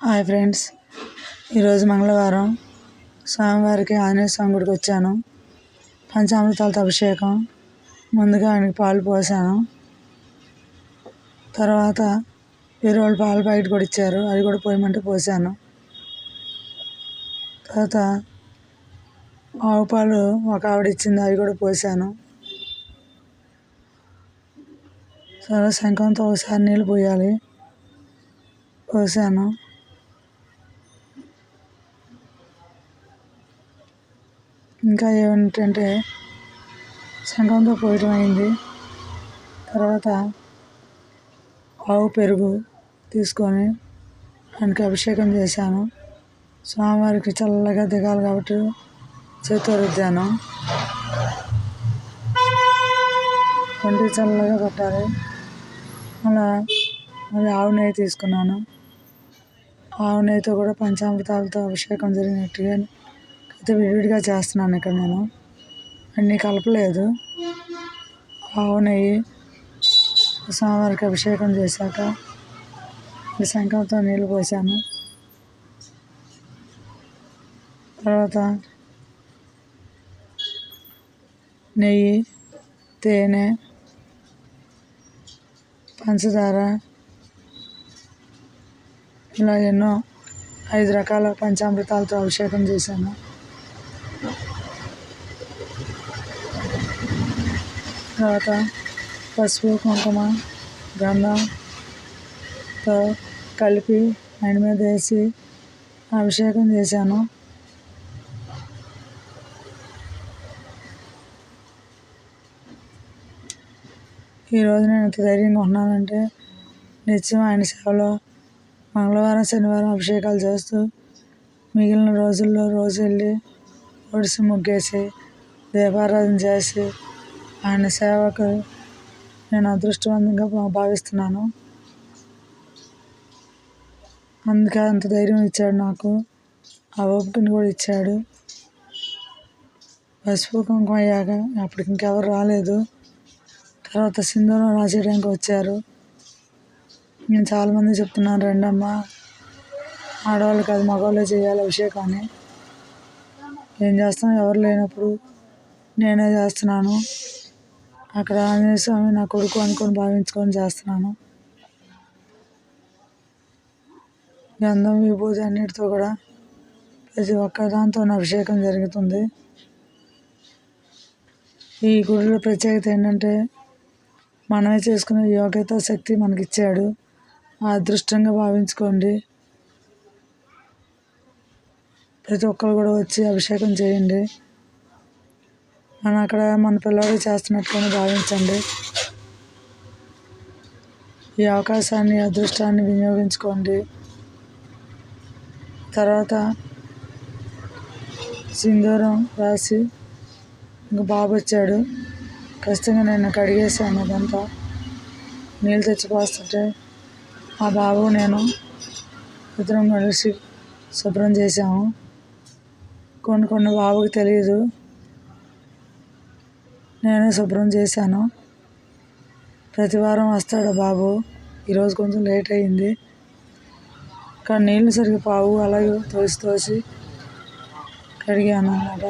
Hi friends, ఈరోజు మంగళవారం స్వామివారికి ఆంజనేయ స్వామి గుడికి వచ్చాను. పంచామృతాలతో అభిషేకం. ముందుగా ఆయనకి పాలు పోసాను. తర్వాత వేరే వాళ్ళు పాలు ప్యాకెట్ కూడా ఇచ్చారు, అవి కూడా పోయమంటే పోసాను. తర్వాత ఆవు పాలు ఒక ఆవిడ ఇచ్చింది, అవి కూడా పోసాను. తర్వాత శంఖంతో ఒకసారి నీళ్ళు పోయాలి, పోసాను. ఇంకా ఏమిటంటే శంఖంతో పోయటం అయింది. తర్వాత ఆవు పెరుగు తీసుకొని ఆయనకి అభిషేకం చేశాను. స్వామివారికి చల్లగా దిగాలి కాబట్టి చేతితో రుద్దాను. ఒంటికి చల్లగా పట్టాలి. మళ్ళీ ఆవు నెయ్యి తీసుకున్నాను. ఆవు నెయ్యితో కూడా పంచామృతాలతో అభిషేకం జరిగినట్టుగా అయితే విడివిడిగా చేస్తున్నాను. ఇక్కడ నేను అన్నీ కలపలేదు. ఆవు నెయ్యి స్వామివారికి అభిషేకం చేశాక శంఖంతో నీళ్ళు పోసాను. తర్వాత నెయ్యి, తేనె, పంచదార ఇలా ఎన్నో 5 రకాల పంచామృతాలతో అభిషేకం చేశాను. తర్వాత పసుపు, కుంకుమ, గంధంతో కలిపి ఆయన మీద వేసి అభిషేకం చేశాను. ఈరోజు నేను ఇంత ధైర్యంగా ఉన్నానంటే నిత్యం ఆయన సేవలో మంగళవారం, శనివారం అభిషేకాలు చేస్తూ మిగిలిన రోజుల్లో రోజు వెళ్ళి ఒడిసి ముగ్గేసి దీపారాధన చేసి ఆయన సేవకు నేను అదృష్టవంతంగా భావిస్తున్నాను. అందుకే అంత ధైర్యం ఇచ్చాడు నాకు, ఆ ఓపికని కూడా ఇచ్చాడు. పసుపు కుంకుమ అయ్యాక అప్పటికి ఇంకెవరు రాలేదు. తర్వాత సింధూరం రాసేయడానికి వచ్చారు. నేను చాలామంది చెప్తున్నాను, రెండమ్మా, ఆడవాళ్ళు కాదు మగవాళ్ళే చేయాలి అభిషేకాన్ని. ఏం చేస్తాం, ఎవరు లేనప్పుడు నేనే చేస్తున్నాను. అక్కడ ఆంజనేయ స్వామి నా కొడుకు అనుకొని భావించుకొని చేస్తున్నాను. గంధం, విభూతి అన్నిటితో కూడా ప్రతి ఒక్క దాంతో అభిషేకం జరుగుతుంది. ఈ గుడిలో ప్రత్యేకత ఏంటంటే మనమే చేసుకునే యోగ్యత, శక్తి మనకిచ్చాడు. ఆ అదృష్టంగా భావించుకోండి. ప్రతి ఒక్కరు కూడా వచ్చి అభిషేకం చేయండి. మనం అక్కడ మన పిల్లవాడు చేస్తున్నట్టుగానే భావించండి. ఈ అవకాశాన్ని, అదృష్టాన్ని వినియోగించుకోండి. తర్వాత సింధూరం రాసి ఇంక బాబు వచ్చాడు. ఖచ్చితంగా నేను కడిగేసాను. అదంతా నీళ్ళు తెచ్చి పోస్తుంటే ఆ బాబు నేను ఇద్దరం కలిసి శుభ్రం చేసాము. కొన్ని బాబుకి తెలియదు, నేనే శుభ్రం చేశాను. ప్రతి వారం వస్తాడు బాబు. ఈరోజు కొంచెం లేట్ అయింది, కానీ నీళ్ళు సరిగ్గా పావు, అలాగే తోసి కడిగాను అన్నమాట.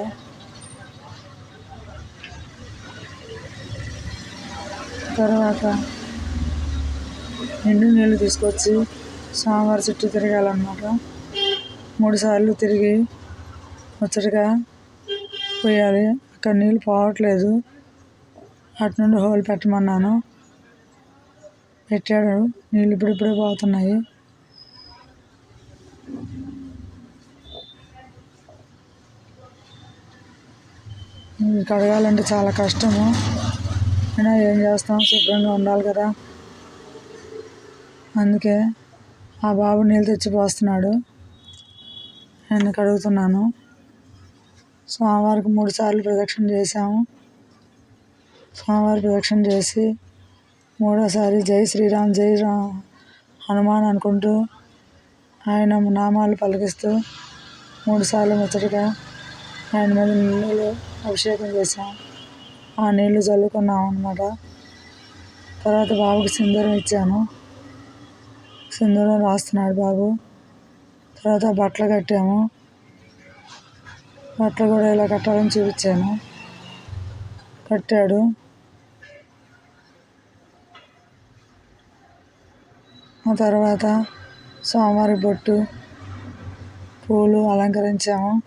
తర్వాత నిండు నీళ్ళు తీసుకొచ్చి స్వామివారి చుట్టూ తిరగాలన్నమాట. 3 సార్లు తిరిగి ముచ్చటగా పోయాలి. అక్కడ నీళ్ళు పోవట్లేదు, అటు నుండి హోల్ పెట్టమన్నాను. పెట్టాడు. నీళ్ళు ఇప్పుడిప్పుడే పోతున్నాయి. కడగాలంటే చాలా కష్టము, అయినా ఏం చేస్తాం, శుభ్రంగా ఉండాలి కదా. అందుకే ఆ బాబు నీళ్ళు తెచ్చి పోస్తున్నాడు, నేను కడుగుతున్నాను. స్వామివారికి 3 సార్లు ప్రదక్షిణ చేశాము. స్వామివారి ప్రదక్షిణ చేసి 3వసారి జై శ్రీరామ్, జై హనుమాన్ అనుకుంటూ ఆయన నామాలు పలికిస్తూ 3 సార్లు ముచ్చటగా ఆయన మీద నీళ్ళు అభిషేకం చేసాం. ఆ నీళ్లు చల్లుకున్నాం అన్నమాట. తర్వాత బాబుకి సింధూరం ఇచ్చాను. సింధూరం రాస్తున్నాడు బాబు. తర్వాత బట్టలు కట్టాము. బట్టలు కూడా ఇలా కట్టాలని చూపించాను. కట్టాడు. ఆ తర్వాత స్వామివారి బొట్టు పూలు అలంకరించాము.